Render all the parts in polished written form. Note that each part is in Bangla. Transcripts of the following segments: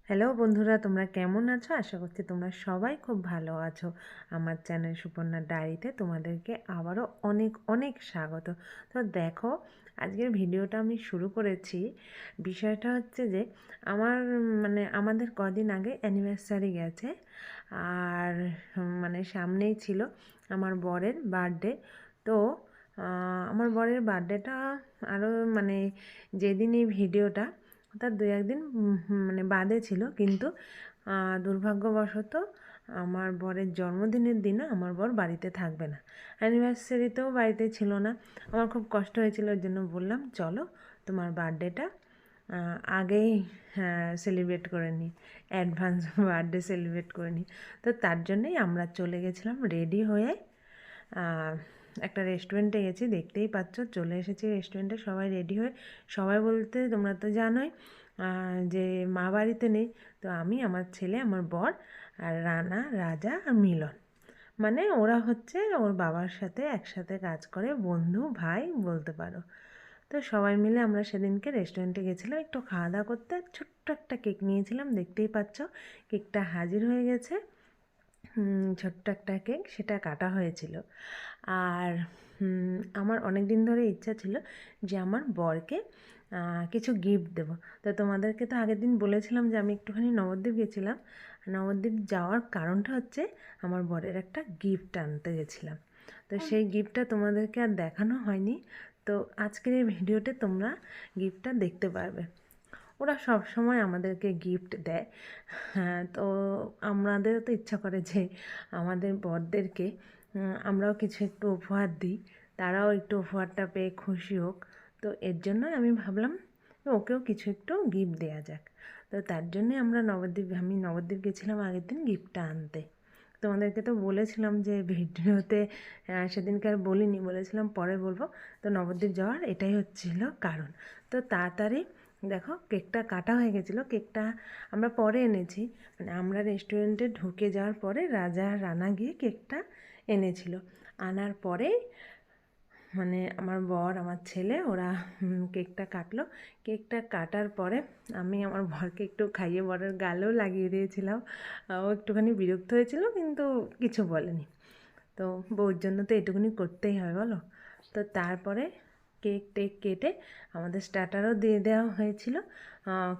হ্যালো বন্ধুরা, তোমরা কেমন আছো? আশা করছি তোমরা সবাই খুব ভালো আছো। আমার চ্যানেল সুপর্ণা ডায়েরিতে তোমাদেরকে আবারও অনেক অনেক স্বাগত। তো দেখো, আজকের ভিডিওটা আমি শুরু করেছি। বিষয়টা হচ্ছে যে আমাদের কদিন আগে অ্যানিভার্সারি গেছে, আর সামনেই ছিল আমার বরের বার্থডে। তো আমার বরের বার্থডেটা আরও যেদিন এই ভিডিওটা তার দু একদিন বাদে ছিল, কিন্তু দুর্ভাগ্যবশত আমার বরের জন্মদিনের দিনও আমার বর বাড়িতে থাকবে না, অ্যানিভার্সারিতেও বাড়িতে ছিল না। আমার খুব কষ্ট হয়েছিল, ওর জন্য বললাম চলো তোমার বার্থডেটা আগেই সেলিব্রেট করে নিই, অ্যাডভান্স বার্থডে সেলিব্রেট করে নিই। তো তার জন্যই আমরা চলে গেছিলাম রেডি হয়ে একটা রেস্টুরেন্টে গেছি। দেখতেই পাচ্ছ চলে এসেছি রেস্টুরেন্টে, সবাই রেডি হয়ে। সবাই বলতে তোমরা তো জানোই যে মা বাড়িতে নেই। তো আমি, আমার ছেলে, আমার বর, আর রানা, রাজা আর মিলন, ওরা হচ্ছে ওর বাবার সাথে একসাথে কাজ করে, বন্ধু ভাই বলতে পারো। তো সবাই মিলে আমরা সেদিনকে রেস্টুরেন্টে গেছিলাম একটু খাওয়া দাওয়া করতে। ছোট্ট একটা কেক নিয়েছিলাম, দেখতেই পাচ্ছ কেকটা হাজির হয়ে গেছে। ছোট্ট একটা কেক, সেটা কাটা হয়েছিল। আর আমার অনেক দিন ধরে ইচ্ছা ছিল যে আমার বরকে কিছু গিফট দেবো। তো তোমাদেরকে তো আগের দিন বলেছিলাম যে আমি একটুখানি নবদ্বীপ গেছিলাম। নবদ্বীপ যাওয়ার কারণটা হচ্ছে আমার বরের একটা গিফট আনতে গেছিলাম। তো সেই গিফটটা তোমাদেরকে আর দেখানো হয়নি। তো আজকের এই ভিডিওতে তোমরা গিফটটা দেখতে পারবে। ওরা সব সময় আমাদেরকে গিফট দেয়। হ্যাঁ, তো আমাদেরও তো ইচ্ছা করে যে আমাদের বরদেরকে আমরাও কিছু একটু উপহার দিই, তারাও একটু উপহারটা পেয়ে খুশি হোক। তো এর জন্য আমি ভাবলাম ওকেও কিছু একটু গিফট দেওয়া যাক। তো তার জন্যে আমি নবদ্বীপ গেছিলাম আগের দিন গিফটটা আনতে। তোমাদেরকে তো বলেছিলাম যে ভিডিওতে সেদিনকার বলিনি, বলেছিলাম পরে বলবো। তো নবদ্বীপ যাওয়ার এটাই হচ্ছিল কারণ। তো তাড়াতাড়ি দেখো কেকটা কাটা হয়ে গেছিলো। কেকটা আমরা পরে এনেছি, আমরা রেস্টুরেন্টে ঢুকে যাওয়ার পরে রাজা রানা গিয়ে কেকটা এনেছিল। আনার পরে আমার বর, আমার ছেলে, ওরা কেকটা কাটলো। কেকটা কাটার পরে আমি আমার বরকে একটু খাইয়ে বরের গালেও লাগিয়ে দিয়েছিলাম। ও একটুখানি বিরক্ত হয়েছিল, কিন্তু কিছু বলেনি। তো বউর জন্য তো এটুকুনি করতেই হয় বলো। তো তারপরে কেক টেক কেটে আমাদের স্টার্টারও দিয়ে দেওয়া হয়েছিল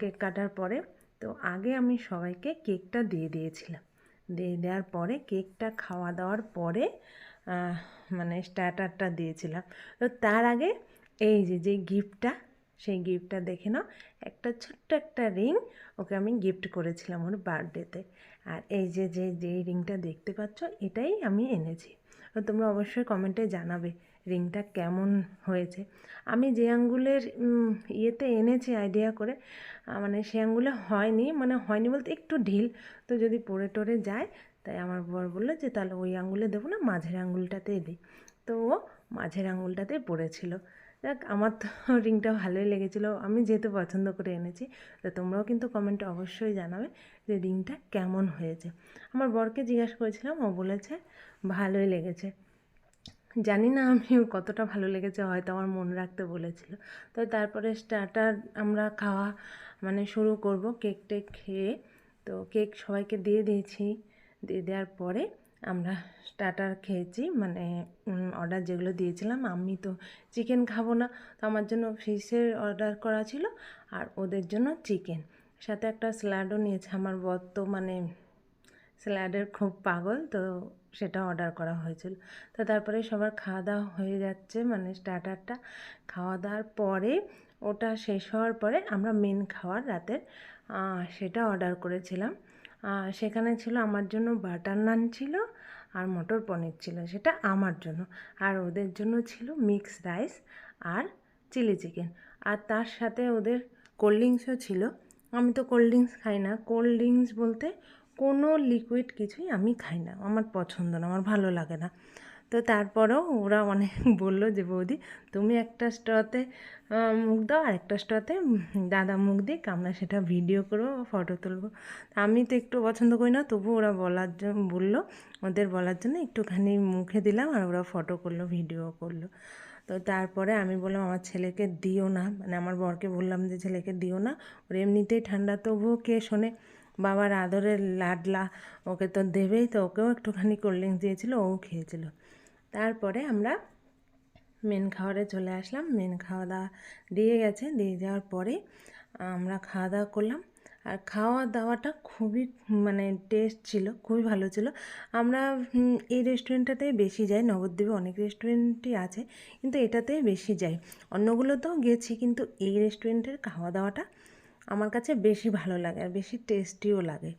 কেক কাটার পরে। তো আগে আমি সবাইকে কেকটা দিয়ে দিয়েছিলাম। দিয়ে দেওয়ার পরে কেকটা খাওয়া দাওয়ার পরে স্টার্টারটা দিয়েছিলাম। তো তার আগে এই যে গিফটটা, সেই গিফটটা দেখে নাও। একটা ছোট্ট একটা রিং ওকে আমি গিফট করেছিলাম ওর বার্থডেতে। আর এই যে রিংটা দেখতে পাচ্ছ, এটাই আমি এনেছি। তো তোমরা অবশ্যই কমেন্টে জানাবে রিংটা কেমন হয়েছে। আমি যে আঙ্গুলের ইয়েতে এনেছি আইডিয়া করে, সে আঙ্গুলে হয়নি, হয়নি বলতে একটু ঢিল। তো যদি পড়ে টরে যায়, তাই আমার বর বললো যে তাহলে ওই আঙ্গুলে দেবো না, মাঝের আঙ্গুলটাতেই দিই। তো ও মাঝের আঙ্গুলটাতেই পড়েছিল। দেখ, আমার তো রিংটা ভালোই লেগেছিলো, আমি যেহেতু পছন্দ করে এনেছি। তো তোমরাও কিন্তু কমেন্টে অবশ্যই জানাবে যে রিংটা কেমন হয়েছে। আমার বরকে জিজ্ঞাসা করেছিলাম, ও বলেছে ভালোই লেগেছে। জানি না আমি কতটা ভালো লেগেছে, হয়তো আমার মনে রাখতে বলেছিল। তো তারপরে স্টার্টার আমরা খাওয়া শুরু করব কেক টেক খেয়ে। তো কেক সবাইকে দিয়ে দিয়েছি। দিয়ে দেওয়ার পরে আমরা স্টার্টার খেয়েছি, অর্ডার যেগুলো দিয়েছিলাম। আমি তো চিকেন খাবো না, তো আমার জন্য ফিশের অর্ডার করা ছিল, আর ওদের জন্য চিকেন। সাথে একটা স্যালাডও নিয়েছে। আমার বর তো স্যালাডের খুব পাগল, তো সেটা অর্ডার করা হয়েছিল। তো তারপরে সবার খাওয়া দাওয়া হয়ে যাচ্ছে, স্টার্টারটা খাওয়া দাওয়ার পরে, ওটা শেষ হওয়ার পরে আমরা মেন খাওয়ার রাতের সেটা অর্ডার করেছিলাম। সেখানে ছিল আমার জন্য বাটার নান ছিল, আর মটর পনির ছিল, সেটা আমার জন্য। আর ওদের জন্য ছিল মিক্সড রাইস আর চিলি চিকেন। আর তার সাথে ওদের কোল্ড ড্রিঙ্কসও ছিল। আমি তো কোল্ড ড্রিঙ্কস খাই না। কোল্ড ড্রিঙ্কস বলতে কোনো লিকুইড কিছুই আমি খাই না, আমার পছন্দ না, আমার ভালো লাগে না। তো তারপরেও ওরা অনেক বললো যে বৌদি তুমি একটা স্ট্রতে মুখ দাও, আর একটা স্ট্রতে দাদা মুখ দিক, আমরা সেটা ভিডিও করবো, ফটো তুলবো। আমি তো একটু পছন্দ করি না, তবু ওরা বললো, ওদের বলার জন্য একটুখানি মুখে দিলাম, আর ওরা ফটো করলো, ভিডিও করলো। তো তারপরে আমি বললাম আমার ছেলেকে দিও না, মানে আমার বরকে বললাম যে ছেলেকে দিও না, ওর এমনিতেই ঠান্ডা, তবুও কে শোনে, বাবার আদরের লাডলা, ওকে তো দেবেই। তো ওকেও একটুখানি কোল্ড ড্রিঙ্কস দিয়েছিল, ও খেয়েছিল। তারপরে আমরা মেন খাবারে চলে আসলাম। মেন খাওয়া দাওয়া দিয়ে গেছে, দিয়ে যাওয়ার পরে আমরা খাওয়া দাওয়া করলাম। আর খাওয়া দাওয়াটা খুবই মানে টেস্ট ছিল, খুবই ভালো ছিল। আমরা এই রেস্টুরেন্টটাতেই বেশি যাই, নবদ্বীপে অনেক রেস্টুরেন্টই আছে, কিন্তু এটাতেই বেশি যাই। অন্যগুলোতেও গেছি, কিন্তু এই রেস্টুরেন্টের খাওয়া দাওয়াটা আমার কাছে বেশি ভালো লাগে আর বেশি টেস্টিও লাগে।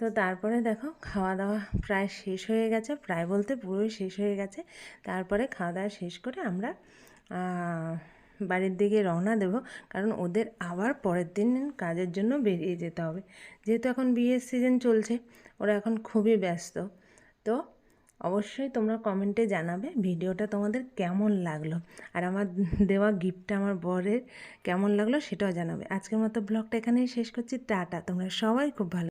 তো তারপরে দেখো খাওয়া দাওয়া প্রায় শেষ হয়ে গেছে, প্রায় বলতে পুরোই শেষ হয়ে গেছে। তারপরে খাওয়া দাওয়া শেষ করে আমরা বাড়ির দিকে রওনা দেব, কারণ ওদের আবার পরের দিন কাজের জন্য বেরিয়ে যেতে হবে। যেহেতু এখন বিয়ের সিজন চলছে, ওরা এখন খুবই ব্যস্ত। তো অবশ্যই তোমরা কমেন্টে জানাবে ভিডিওটা তোমাদের কেমন লাগলো, আর আমার দেওয়া গিফটটা আমার বরের কেমন লাগলো সেটাও জানাবে। আজকের মতো ব্লগটা এখানেই শেষ করছি। টাটা, তোমরা সবাই খুব ভালো।